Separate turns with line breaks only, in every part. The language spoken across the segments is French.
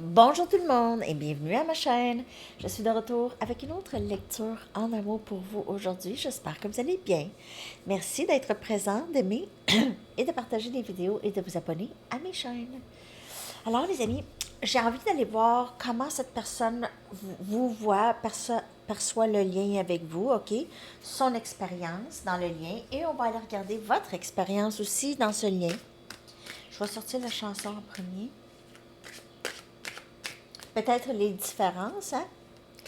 Bonjour tout le monde et bienvenue à ma chaîne. Je suis de retour avec une autre lecture en amour pour vous aujourd'hui. J'espère que vous allez bien. Merci d'être présent, d'aimer et de partager les vidéos et de vous abonner à mes chaînes. Alors les amis, j'ai envie d'aller voir comment cette personne vous voit, perçoit le lien avec vous, ok? Son expérience dans le lien et on va aller regarder votre expérience aussi dans ce lien. Je vais sortir la chanson en premier. Peut-être les différences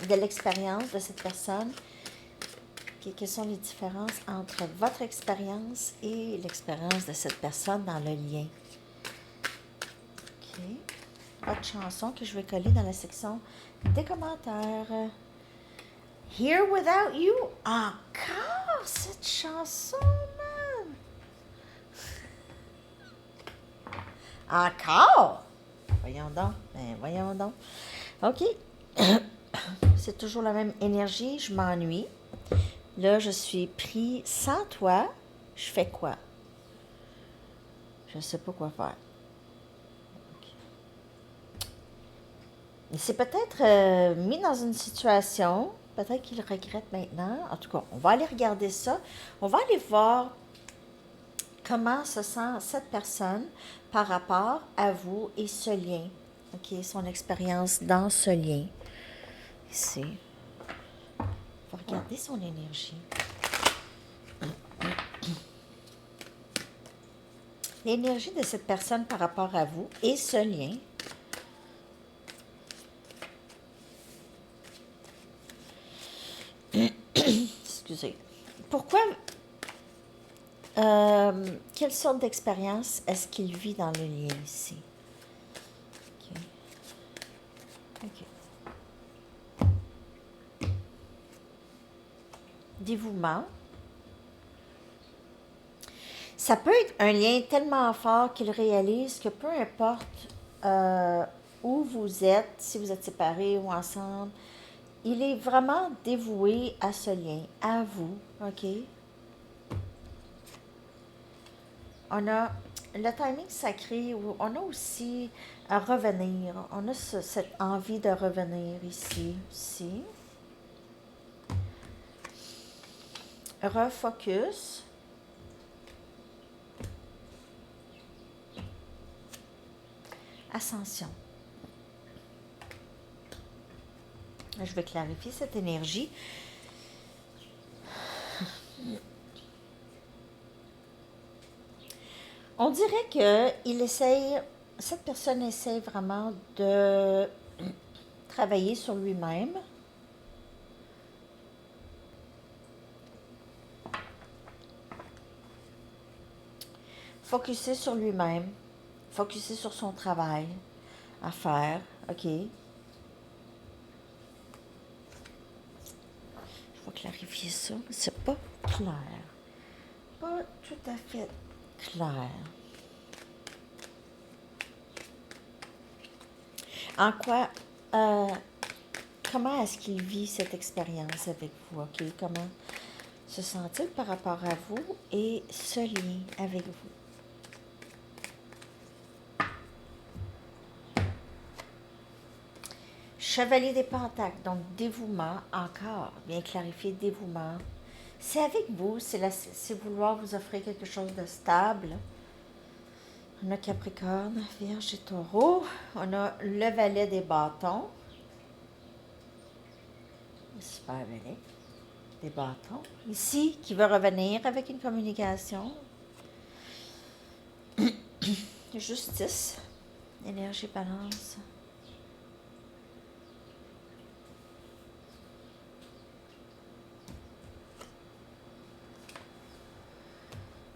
de l'expérience de cette personne. Quelles sont les différences entre votre expérience et l'expérience de cette personne dans le lien? OK. Votre chanson que je vais coller dans la section des commentaires. Here Without You. Encore cette chanson, man! Encore? Voyons donc. Ben, voyons donc. OK. C'est toujours la même énergie. Je m'ennuie. Là, je suis pris sans toi. Je fais quoi? Je ne sais pas quoi faire. Il s'est peut-être mis dans une situation, peut-être qu'il regrette maintenant. En tout cas, on va aller regarder ça. On va aller voir comment se sent cette personne par rapport à vous et ce lien. OK, son expérience dans ce lien. Ici. On va regarder son énergie. L'énergie de cette personne par rapport à vous et ce lien. Excusez. Pourquoi, quelle sorte d'expérience est-ce qu'il vit dans le lien ici? OK. OK. Dévouement. Ça peut être un lien tellement fort qu'il réalise que peu importe où vous êtes, si vous êtes séparés ou ensemble, il est vraiment dévoué à ce lien, à vous, OK? On a le timing sacré, on a aussi à revenir, on a cette envie de revenir ici, aussi. Refocus. Ascension. Je vais clarifier cette énergie. On dirait que cette personne essaie vraiment de travailler sur lui-même. Focuser sur lui-même. Focuser sur son travail à faire. OK. Je vais clarifier ça. C'est pas clair. Pas tout à fait clair. En quoi, comment est-ce qu'il vit cette expérience avec vous? OK? Comment se sent-il par rapport à vous et ce lien avec vous? Chevalier des Pentacles, donc dévouement, encore, bien clarifié, dévouement. C'est avec vous, c'est vouloir vous offrir quelque chose de stable. On a Capricorne, Vierge et Taureau. On a le Valet des bâtons. Super Valet des bâtons. Ici, qui veut revenir avec une communication. Justice, énergie balance.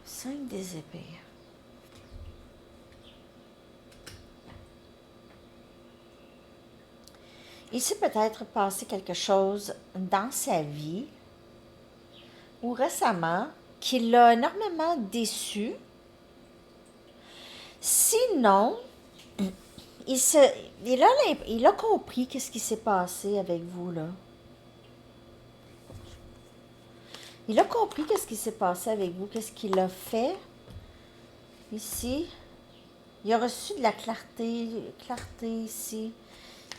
Cinq des épées. Il s'est peut-être passé quelque chose dans sa vie ou récemment qui l'a énormément déçu. Sinon, il a compris qu'est-ce qui s'est passé avec vous, là. Il a compris qu'est-ce qui s'est passé avec vous, qu'est-ce qu'il a fait ici. Il a reçu de la clarté ici.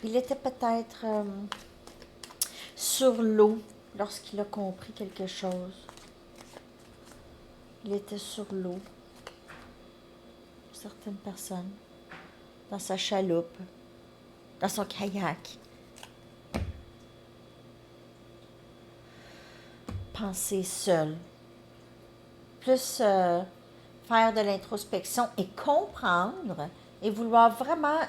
Il était peut-être sur l'eau lorsqu'il a compris quelque chose. Il était sur l'eau, certaines personnes, dans sa chaloupe, dans son kayak. Penser seul. Plus faire de l'introspection et comprendre et vouloir vraiment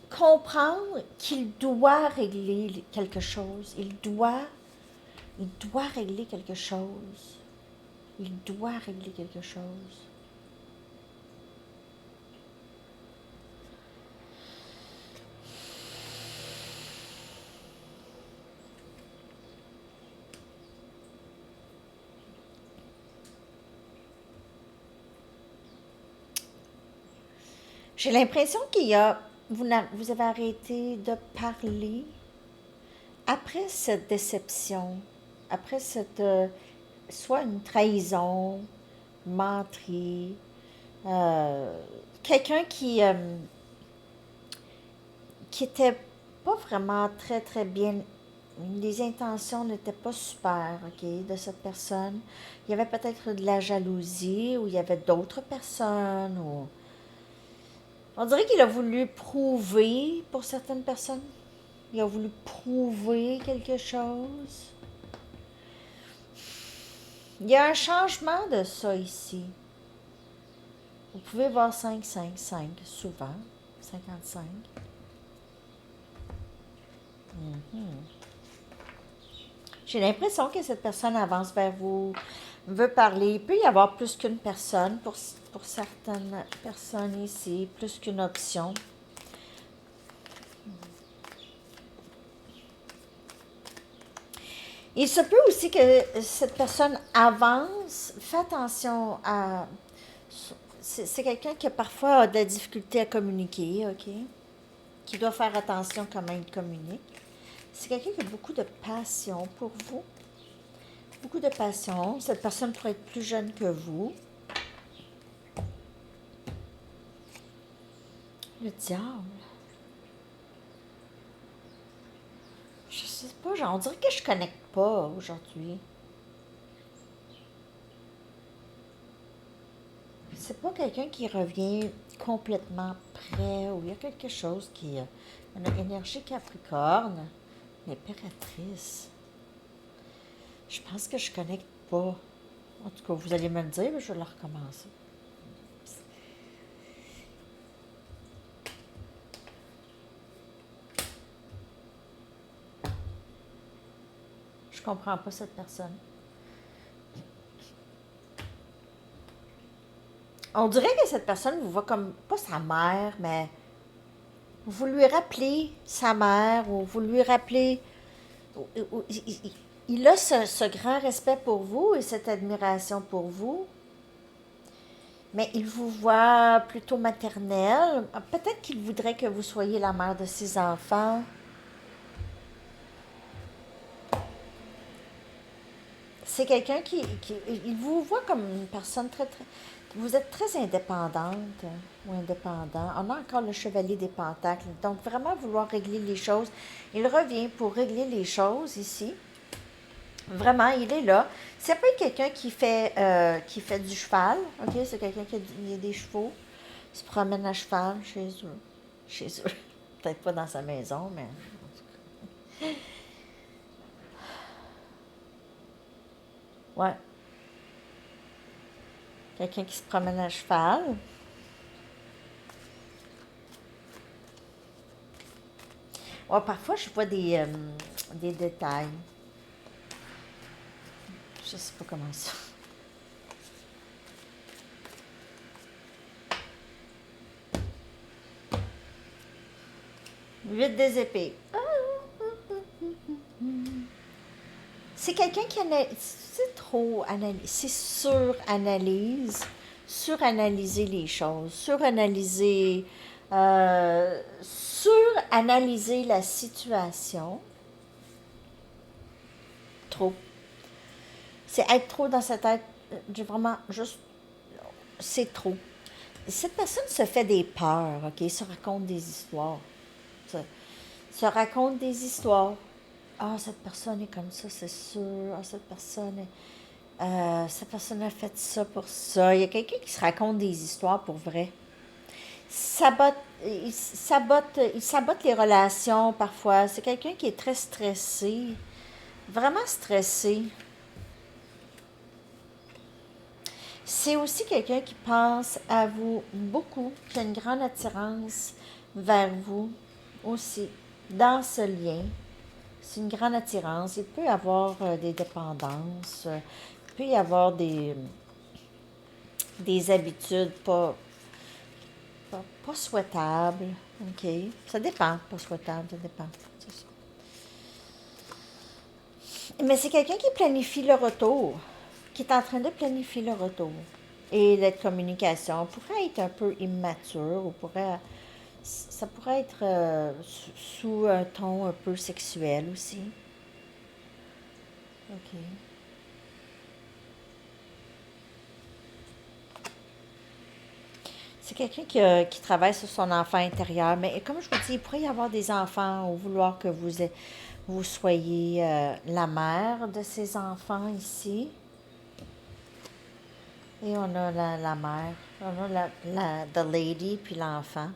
comprendre qu'il doit régler quelque chose. Il doit régler quelque chose. Il doit régler quelque chose. J'ai l'impression vous avez arrêté de parler après cette déception, après cette, soit une trahison, menterie, euh, quelqu'un qui était pas vraiment très très bien, les intentions n'étaient pas super, ok, de cette personne. Il y avait peut-être de la jalousie ou il y avait d'autres personnes ou on dirait qu'il a voulu prouver pour certaines personnes. Il a voulu prouver quelque chose. Il y a un changement de ça ici. Vous pouvez voir 5, 5, 5 souvent. 55. J'ai l'impression que cette personne avance vers vous, veut parler. Il peut y avoir plus qu'une personne pour certaines personnes ici, plus qu'une option. Il se peut aussi que cette personne avance. Fais attention à... C'est quelqu'un qui a parfois de la difficulté à communiquer, OK? Qui doit faire attention comment il communique. C'est quelqu'un qui a beaucoup de passion pour vous. Beaucoup de passion. Cette personne pourrait être plus jeune que vous. Le diable. Je sais pas, on dirait que je connecte pas aujourd'hui. C'est pas quelqu'un qui revient complètement prêt ou il y a quelque chose qui... Une énergie capricorne, l'impératrice. Je pense que je connecte pas. En tout cas, vous allez me le dire, mais je vais le recommencer. Je comprends pas cette personne. On dirait que cette personne vous voit comme, pas sa mère, mais vous lui rappelez sa mère ou vous lui rappelez... Il a ce grand respect pour vous et cette admiration pour vous, mais il vous voit plutôt maternelle. Peut-être qu'il voudrait que vous soyez la mère de ses enfants. C'est quelqu'un il vous voit comme une personne très, très... Vous êtes très indépendante ou indépendant. On a encore le chevalier des pentacles. Donc, vraiment vouloir régler les choses. Il revient pour régler les choses ici. Vraiment, il est là. C'est pas quelqu'un qui fait du cheval, ok? C'est quelqu'un qui a des chevaux. Il se promène à cheval chez eux. Chez eux. Peut-être pas dans sa maison, mais... Ouais. Quelqu'un qui se promène à cheval. Ouais, parfois, je vois des détails. Je sais pas comment ça. 8 des épées. C'est quelqu'un qui analyse. C'est trop analyse. C'est suranalyser les choses, suranalyser la situation. Trop. C'est être trop dans sa tête. J'ai vraiment juste. C'est trop. Cette personne se fait des peurs, OK? Se raconte des histoires. Se, se raconte des histoires. Ah, cette personne est comme ça, c'est sûr. Ah, cette personne a fait ça pour ça. Il y a quelqu'un qui se raconte des histoires pour vrai. Sabote, il sabote les relations parfois. C'est quelqu'un qui est très stressé, vraiment stressé. C'est aussi quelqu'un qui pense à vous beaucoup, qui a une grande attirance vers vous aussi. Dans ce lien, c'est une grande attirance. Il peut y avoir des dépendances, il peut y avoir des habitudes pas souhaitables. OK. Ça dépend, pas souhaitable, ça dépend. C'est ça. Mais c'est quelqu'un qui planifie le retour, qui est en train de planifier le retour. Et la communication pourrait être un peu immature, ou ça pourrait être sous un ton un peu sexuel aussi. OK. C'est quelqu'un qui travaille sur son enfant intérieur, mais comme je vous dis, il pourrait y avoir des enfants ou vouloir que vous soyez la mère de ces enfants ici. Et on a la mère, on a the lady, puis l'enfant.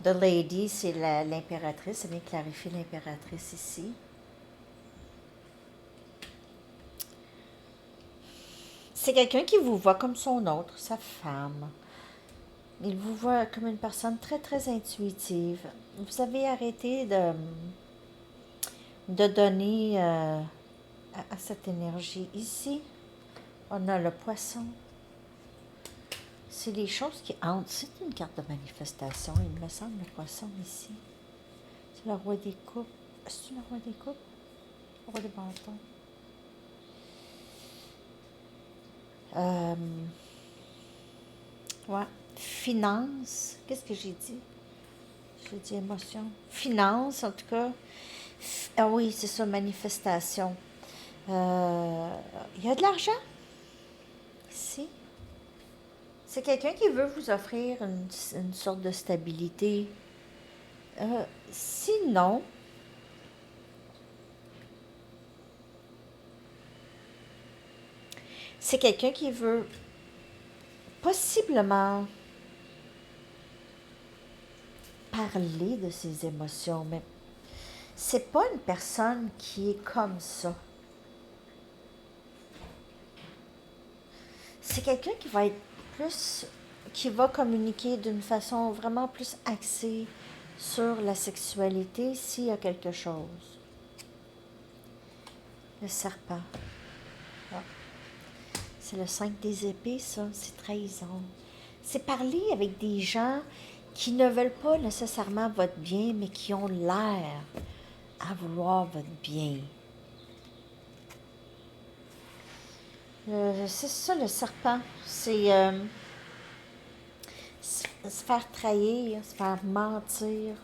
The lady, c'est l'impératrice, ça vient clarifier l'impératrice ici. C'est quelqu'un qui vous voit comme son autre, sa femme. Il vous voit comme une personne très, très intuitive. Vous avez arrêté de donner à cette énergie ici. On a le poisson. C'est les choses qui entrent. C'est une carte de manifestation, il me semble, le poisson ici. C'est le roi des coupes. C'est le roi des coupes? Le roi des bâtons. Ouais. Finance. Qu'est-ce que j'ai dit? J'ai dit émotion. Finance, en tout cas. Ah oui, c'est ça, manifestation. Il y a de l'argent ici. C'est quelqu'un qui veut vous offrir une sorte de stabilité. Sinon, c'est quelqu'un qui veut possiblement parler de ses émotions, mais c'est pas une personne qui est comme ça. C'est quelqu'un qui va être plus, qui va communiquer d'une façon vraiment plus axée sur la sexualité s'il y a quelque chose. Le serpent. Ah. C'est le 5 des épées, ça. C'est trahison. C'est parler avec des gens qui ne veulent pas nécessairement votre bien, mais qui ont l'air à vouloir votre bien. C'est ça le serpent. C'est se faire trahir, se faire mentir.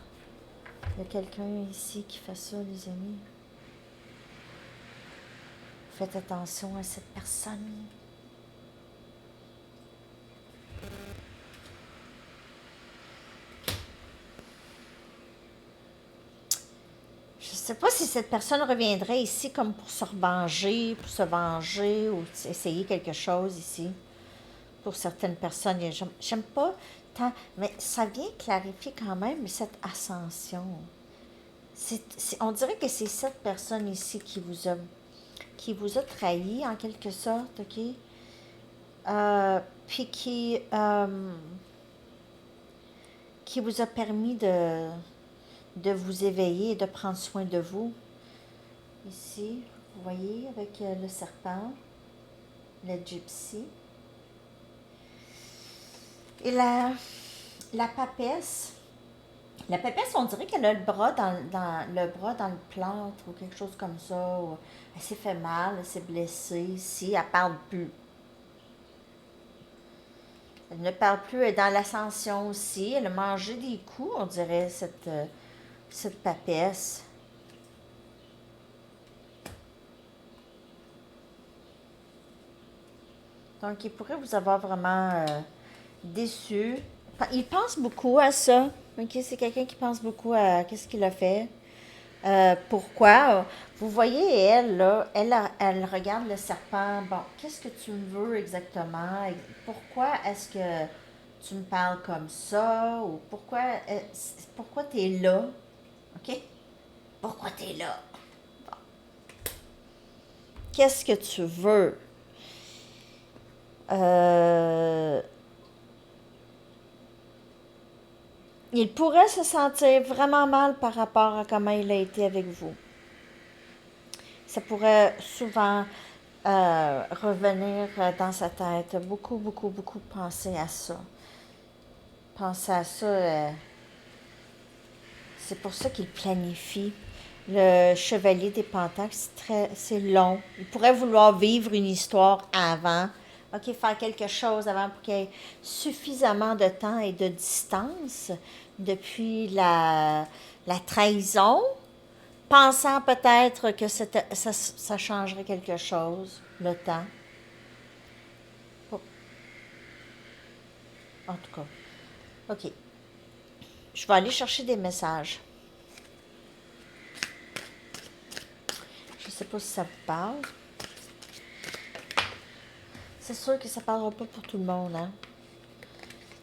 Il y a quelqu'un ici qui fait ça, les amis. Faites attention à cette personne. Je ne sais pas si cette personne reviendrait ici comme pour se revenger, pour se venger ou essayer quelque chose ici. Pour certaines personnes, j'aime pas tant, mais ça vient clarifier quand même cette ascension. On dirait que c'est cette personne ici qui vous a trahi en quelque sorte, OK? Puis qui vous a permis de vous éveiller et de prendre soin de vous. Ici, vous voyez, avec le serpent, le gypsy. Et la papesse, on dirait qu'elle a le bras dans le plâtre ou quelque chose comme ça. Ou elle s'est fait mal, elle s'est blessée ici, elle parle plus. Elle ne parle plus, elle est dans l'ascension aussi. Elle a mangé des coups, on dirait, cette papesse. Donc, il pourrait vous avoir vraiment déçu. Il pense beaucoup à ça. Ok, c'est quelqu'un qui pense beaucoup à qu'est-ce qu'il a fait. Pourquoi? Vous voyez, elle, là, elle regarde le serpent. Bon, qu'est-ce que tu me veux exactement? Pourquoi est-ce que tu me parles comme ça? Ou pourquoi tu es là? OK? Pourquoi tu es là? Bon. Qu'est-ce que tu veux? Euh, il pourrait se sentir vraiment mal par rapport à comment il a été avec vous. Ça pourrait souvent revenir dans sa tête. Beaucoup, beaucoup, beaucoup penser à ça. Penser à ça, c'est pour ça qu'il planifie. Le chevalier des Pentacles, c'est long. Il pourrait vouloir vivre une histoire avant. OK, faire quelque chose avant pour qu'il y ait suffisamment de temps et de distance depuis la trahison, pensant peut-être que ça changerait quelque chose, le temps. En tout cas, OK. Je vais aller chercher des messages. Je ne sais pas si ça vous parle. C'est sûr que ça ne parlera pas pour tout le monde, hein?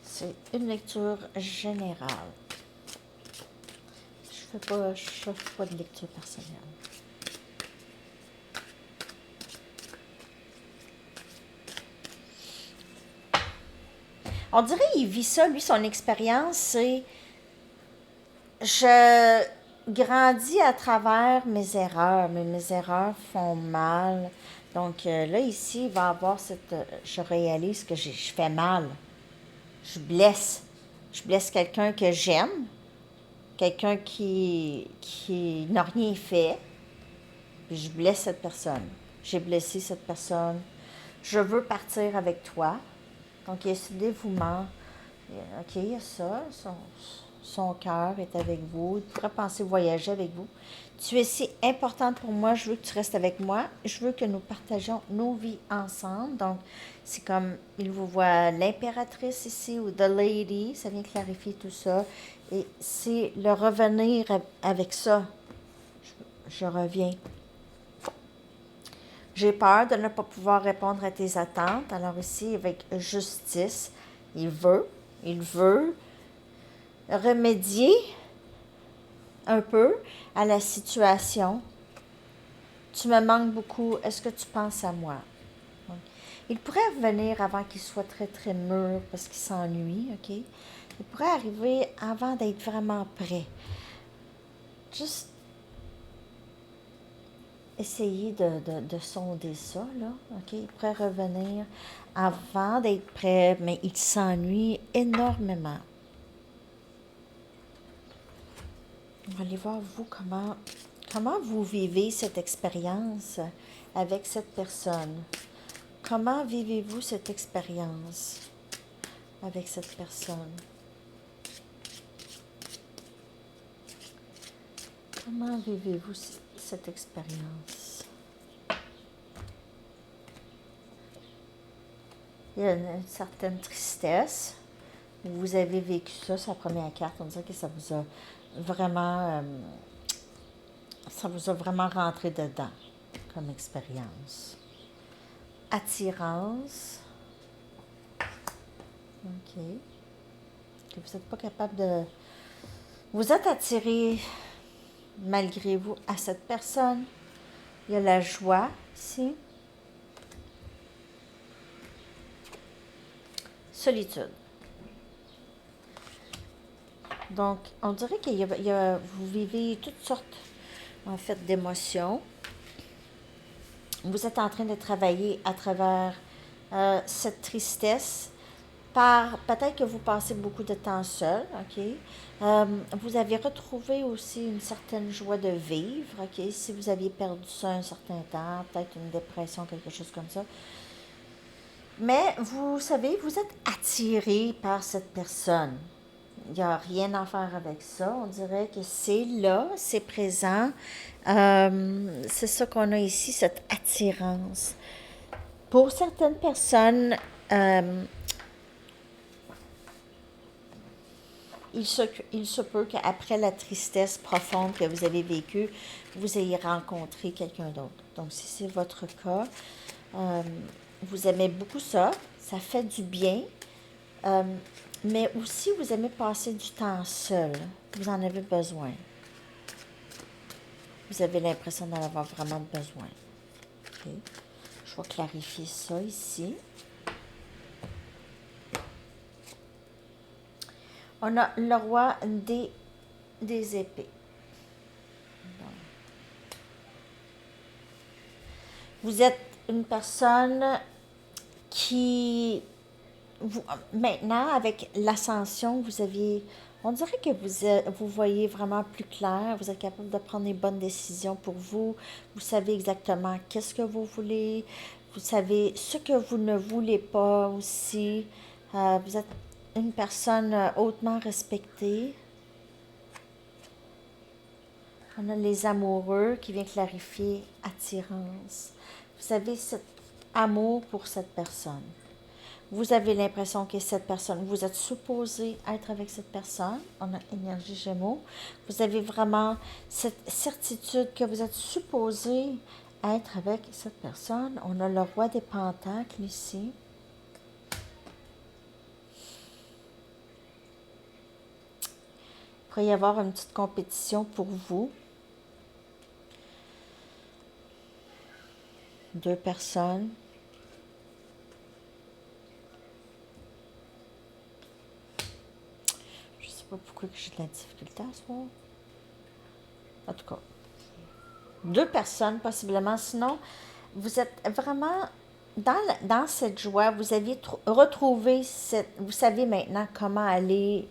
C'est une lecture générale. Je fais pas de lecture personnelle. On dirait qu'il vit ça, lui, son expérience, c'est je grandis à travers mes erreurs, mais mes erreurs font mal. Donc là, ici, il va avoir je réalise que je fais mal. Je blesse. Je blesse quelqu'un que j'aime, quelqu'un qui n'a rien fait, puis je blesse cette personne. J'ai blessé cette personne. Je veux partir avec toi. Donc, il y a ce dévouement. OK, il y a ça. Son cœur est avec vous. Il pourrait penser voyager avec vous. Tu es si importante pour moi. Je veux que tu restes avec moi. Je veux que nous partagions nos vies ensemble. Donc, c'est comme, il vous voit l'impératrice ici ou the lady. Ça vient clarifier tout ça. Et c'est le revenir avec ça. Je reviens. J'ai peur de ne pas pouvoir répondre à tes attentes. Alors ici, avec justice, il veut remédier un peu à la situation. Tu me manques beaucoup. Est-ce que tu penses à moi? Il pourrait revenir avant qu'il soit très, très mûr parce qu'il s'ennuie, OK? Il pourrait arriver avant d'être vraiment prêt. Juste essayer de sonder ça, là, OK? Il pourrait revenir avant d'être prêt, mais il s'ennuie énormément. On va aller voir, vous, comment vous vivez cette expérience avec cette personne. Comment vivez-vous cette expérience avec cette personne? Comment vivez-vous cette expérience? Il y a une certaine tristesse. Vous avez vécu ça, sa première carte. On dirait que ça vous a vraiment rentré dedans comme expérience. Attirance. OK. Que vous n'êtes pas capable de... Vous êtes attiré malgré vous à cette personne. Il y a la joie ici. Solitude. Donc, on dirait vous vivez toutes sortes, en fait, d'émotions. Vous êtes en train de travailler à travers cette tristesse. Peut-être que vous passez beaucoup de temps seul, OK? Vous avez retrouvé aussi une certaine joie de vivre, OK? Si vous aviez perdu ça un certain temps, peut-être une dépression, quelque chose comme ça. Mais vous savez, vous êtes attiré par cette personne. Il n'y a rien à faire avec ça. On dirait que c'est là, c'est présent. C'est ça qu'on a ici, cette attirance. Pour certaines personnes, il se peut qu'après la tristesse profonde que vous avez vécue, vous ayez rencontré quelqu'un d'autre. Donc, si c'est votre cas, vous aimez beaucoup ça, ça fait du bien, mais aussi vous aimez passer du temps seul. Vous en avez besoin. Vous avez l'impression d'en avoir vraiment besoin. Okay. Je vais clarifier ça ici. On a le roi des épées. Vous êtes une personne qui, maintenant, avec l'ascension, on dirait que vous voyez vraiment plus clair, vous êtes capable de prendre les bonnes décisions pour vous, vous savez exactement qu'est-ce que vous voulez, vous savez ce que vous ne voulez pas aussi. Vous êtes une personne hautement respectée. On a les amoureux qui vient clarifier attirance. Vous avez cet amour pour cette personne. Vous avez l'impression que cette personne, vous êtes supposé être avec cette personne. On a énergie Gémeaux. Vous avez vraiment cette certitude que vous êtes supposé être avec cette personne. On a le roi des pentacles ici. Il pourrait y avoir une petite compétition pour vous. Deux personnes. Je ne sais pas pourquoi j'ai de la difficulté à ce moment. En tout cas, deux personnes possiblement. Sinon, vous êtes vraiment dans cette joie. Vous aviez retrouvé vous savez maintenant comment aller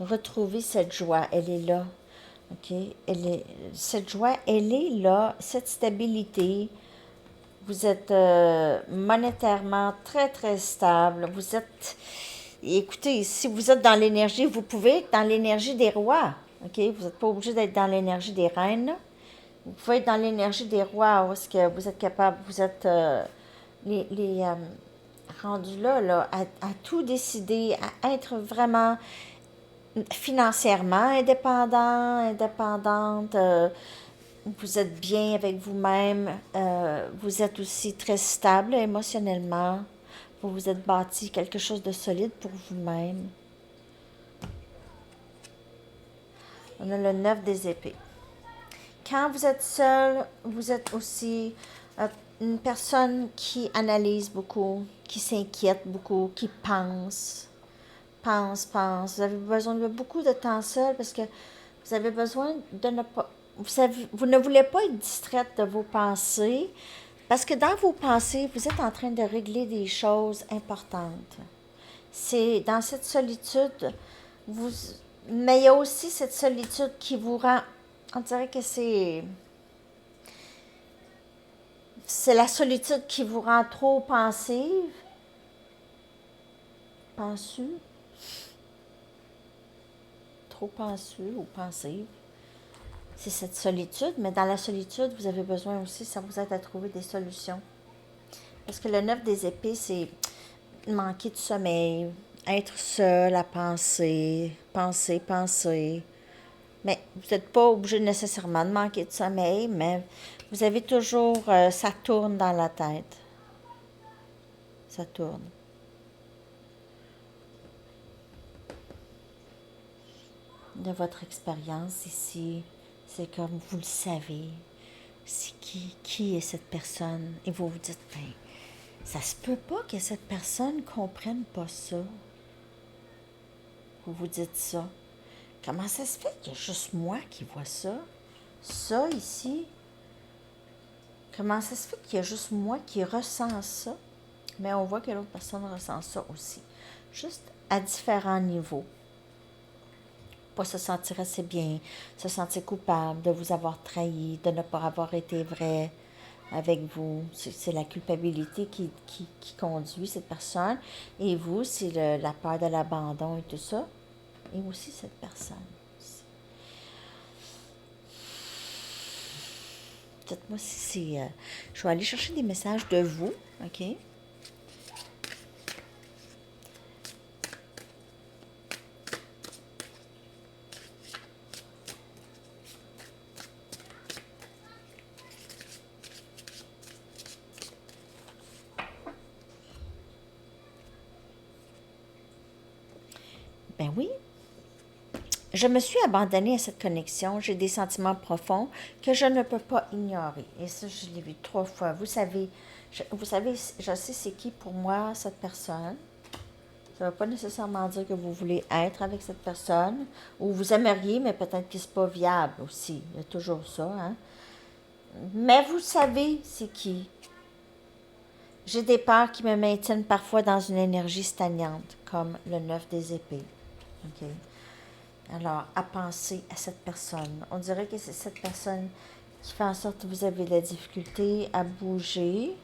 retrouver cette joie. Elle est là. OK? Cette joie, elle est là. Cette stabilité. Vous êtes monétairement très, très stable. Vous êtes... Écoutez, si vous êtes dans l'énergie, vous pouvez être dans l'énergie des rois. OK? Vous n'êtes pas obligé d'être dans l'énergie des reines. Vous pouvez être dans l'énergie des rois. Où est-ce que vous êtes capable... Vous êtes rendus là à tout décider, à être vraiment financièrement indépendante. Vous êtes bien avec vous-même, vous êtes aussi très stable émotionnellement, vous vous êtes bâti quelque chose de solide pour vous-même. On a le 9 des épées. Quand vous êtes seul, vous êtes aussi une personne qui analyse beaucoup, qui s'inquiète beaucoup, qui pense. Vous avez besoin de beaucoup de temps seul parce que vous avez besoin de ne pas... Vous ne voulez pas être distraite de vos pensées parce que dans vos pensées, vous êtes en train de régler des choses importantes. C'est dans cette solitude, mais il y a aussi cette solitude qui vous rend... On dirait que c'est la solitude qui vous rend trop pensive, pensue, trop pensue ou pensive. C'est cette solitude, mais dans la solitude, vous avez besoin aussi, ça vous aide à trouver des solutions. Parce que le 9 des épées, c'est manquer de sommeil, être seul à penser. Mais vous n'êtes pas obligé nécessairement de manquer de sommeil, mais vous avez toujours, ça tourne dans la tête. Ça tourne. De votre expérience ici, c'est comme vous le savez. C'est qui est cette personne? Et vous vous dites, ben, ça se peut pas que cette personne comprenne pas ça. Vous vous dites ça. Comment ça se fait qu'il y a juste moi qui vois ça? Ça ici? Comment ça se fait qu'il y a juste moi qui ressens ça? Mais on voit que l'autre personne ressent ça aussi. Juste à différents niveaux. Pas se sentir assez bien, se sentir coupable de vous avoir trahi, de ne pas avoir été vrai avec vous. C'est la culpabilité qui conduit cette personne. Et vous, c'est la peur de l'abandon et tout ça. Et aussi cette personne. Dites-moi si c'est... je vais aller chercher des messages de vous, OK? Ben oui, je me suis abandonnée à cette connexion. J'ai des sentiments profonds que je ne peux pas ignorer. Et ça, je l'ai vu 3 fois. Vous savez, je sais c'est qui pour moi cette personne. Ça ne veut pas nécessairement dire que vous voulez être avec cette personne. Ou vous aimeriez, mais peut-être que ce n'est pas viable aussi. Il y a toujours ça, hein. Mais vous savez c'est qui. J'ai des peurs qui me maintiennent parfois dans une énergie stagnante, comme le 9 des épées. OK? Alors, à penser à cette personne. On dirait que c'est cette personne qui fait en sorte que vous avez de la difficulté à bouger.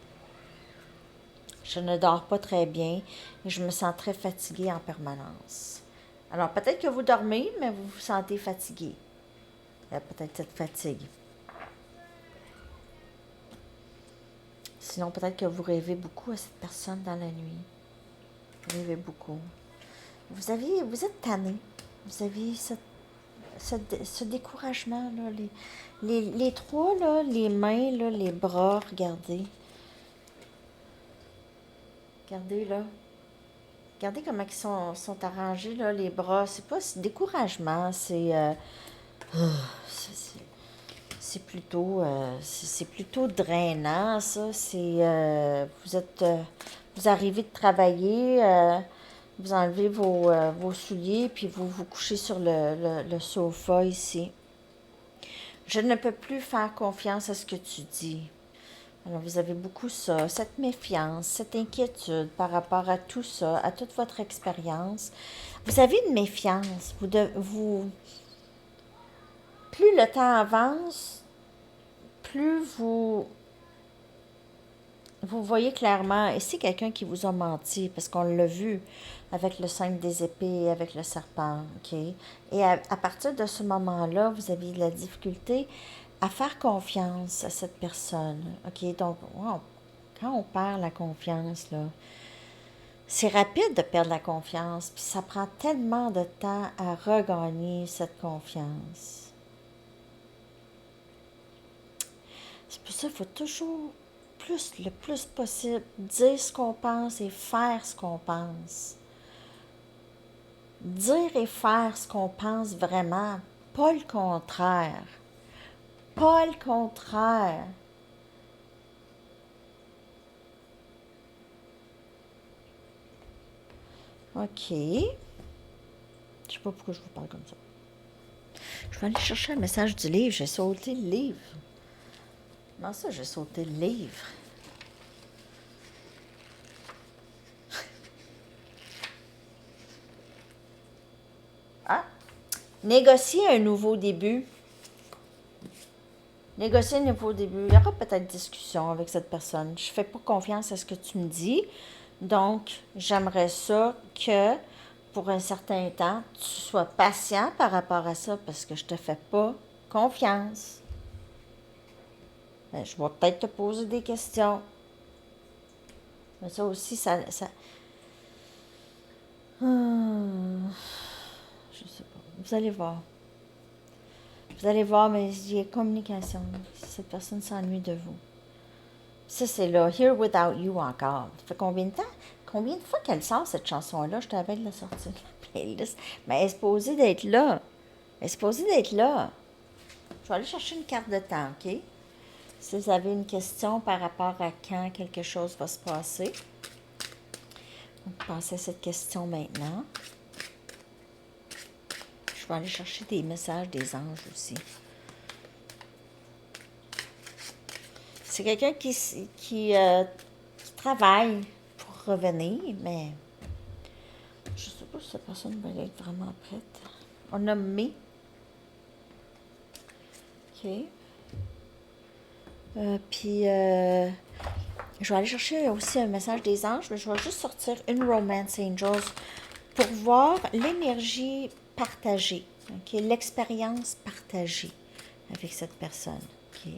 Je ne dors pas très bien et je me sens très fatiguée en permanence. Alors, peut-être que vous dormez, mais vous vous sentez fatigué. Il y a peut-être cette fatigue. Sinon, peut-être que vous rêvez beaucoup à cette personne dans la nuit. Vous rêvez beaucoup. Vous êtes tanné. Vous avez ce découragement, là. Les trois, là, les mains, là, les bras, regardez. Regardez, là. Regardez comment ils sont arrangés, là, les bras. C'est pas ce découragement, c'est plutôt drainant, ça. Vous arrivez de travailler, vous enlevez vos souliers, puis vous vous couchez sur le sofa ici. Je ne peux plus faire confiance à ce que tu dis. Alors, vous avez beaucoup ça, cette méfiance, cette inquiétude par rapport à tout ça, à toute votre expérience. Vous avez une méfiance. Plus le temps avance, plus vous voyez clairement, et c'est quelqu'un qui vous a menti, parce qu'on l'a vu avec le 5 des épées, avec le serpent, OK? Et à partir de ce moment-là, vous avez de la difficulté à faire confiance à cette personne, OK? Donc, wow, quand on perd la confiance, là, c'est rapide de perdre la confiance, puis ça prend tellement de temps à regagner cette confiance. C'est pour ça qu'il faut toujours le plus possible, dire ce qu'on pense et faire ce qu'on pense. Dire et faire ce qu'on pense vraiment, pas le contraire. Pas le contraire. OK. Je sais pas pourquoi je vous parle comme ça. Je vais aller chercher le message du livre. J'ai sauté le livre. Comment ça, j'ai sauté le livre? Ah! Négocier un nouveau début. Négocier un nouveau début. Il y aura peut-être discussion avec cette personne. Je fais pas confiance à ce que tu me dis. Donc, j'aimerais ça que, pour un certain temps, tu sois patient par rapport à ça parce que je te fais pas confiance. Ben, je vais peut-être te poser des questions. Mais ça aussi, je sais pas. Vous allez voir. Vous allez voir, mais il y a communication. Cette personne s'ennuie de vous. Ça, c'est là. Here Without You encore. Ça fait combien de temps? Combien de fois qu'elle sort cette chanson-là? Je t'avais de la sortir de la playlist. Mais elle est supposée d'être là. Elle est supposée d'être là. Je vais aller chercher une carte de temps, OK? Si vous avez une question par rapport à quand quelque chose va se passer. Donc, pensez à cette question maintenant. Je vais aller chercher des messages des anges aussi. C'est quelqu'un qui travaille pour revenir, mais je ne sais pas si cette personne va être vraiment prête. On a mai. OK. Puis, je vais aller chercher aussi un message des anges, mais je vais juste sortir une Romance Angels pour voir l'énergie partagée, OK? L'expérience partagée avec cette personne. OK?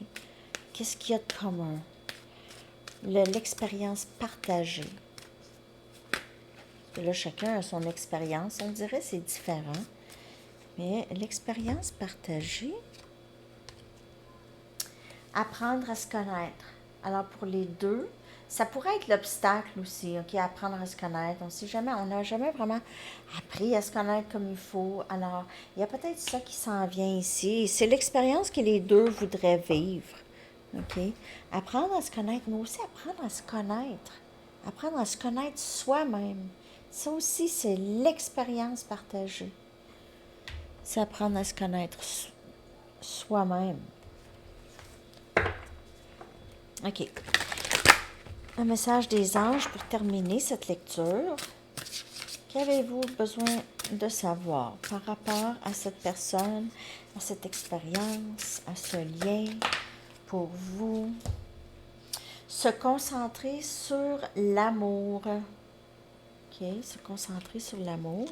Qu'est-ce qu'il y a de commun? L'expérience partagée. Là, chacun a son expérience. On dirait que c'est différent. Mais l'expérience partagée, apprendre à se connaître. Alors, pour les deux, Ça pourrait être l'obstacle aussi, OK, apprendre à se connaître. On n'a jamais vraiment appris à se connaître comme il faut. Alors, il y a peut-être ça qui s'en vient ici. C'est l'expérience que les deux voudraient vivre, OK? Apprendre à se connaître, mais aussi apprendre à se connaître. Apprendre à se connaître soi-même. Ça aussi, c'est l'expérience partagée. C'est apprendre à se connaître soi-même. OK. Un message des anges pour terminer cette lecture. Qu'avez-vous besoin de savoir par rapport à cette personne, à cette expérience, à ce lien pour vous? Se concentrer sur l'amour. OK, se concentrer sur l'amour.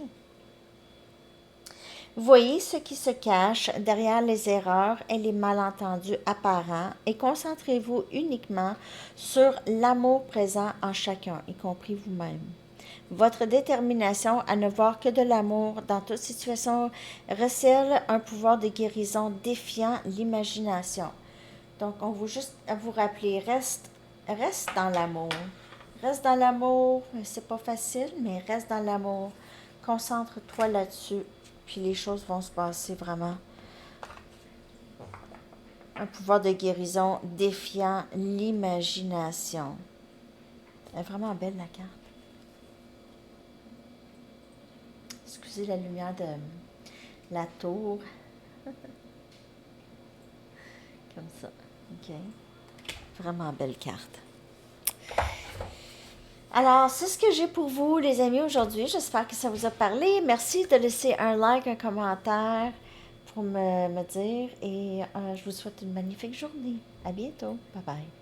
Voyez ce qui se cache derrière les erreurs et les malentendus apparents et concentrez-vous uniquement sur l'amour présent en chacun, y compris vous-même. Votre détermination à ne voir que de l'amour dans toute situation recèle un pouvoir de guérison défiant l'imagination. Donc, on veut juste vous rappeler, reste dans l'amour. Reste dans l'amour, c'est pas facile, mais reste dans l'amour. Concentre-toi là-dessus. Puis les choses vont se passer vraiment. Un pouvoir de guérison défiant l'imagination. Elle est vraiment belle, la carte. Excusez la lumière de la tour. Comme ça. OK. Vraiment belle carte. Alors, c'est ce que j'ai pour vous, les amis, aujourd'hui. J'espère que ça vous a parlé. Merci de laisser un like, un commentaire pour me dire. Et je vous souhaite une magnifique journée. À bientôt. Bye bye.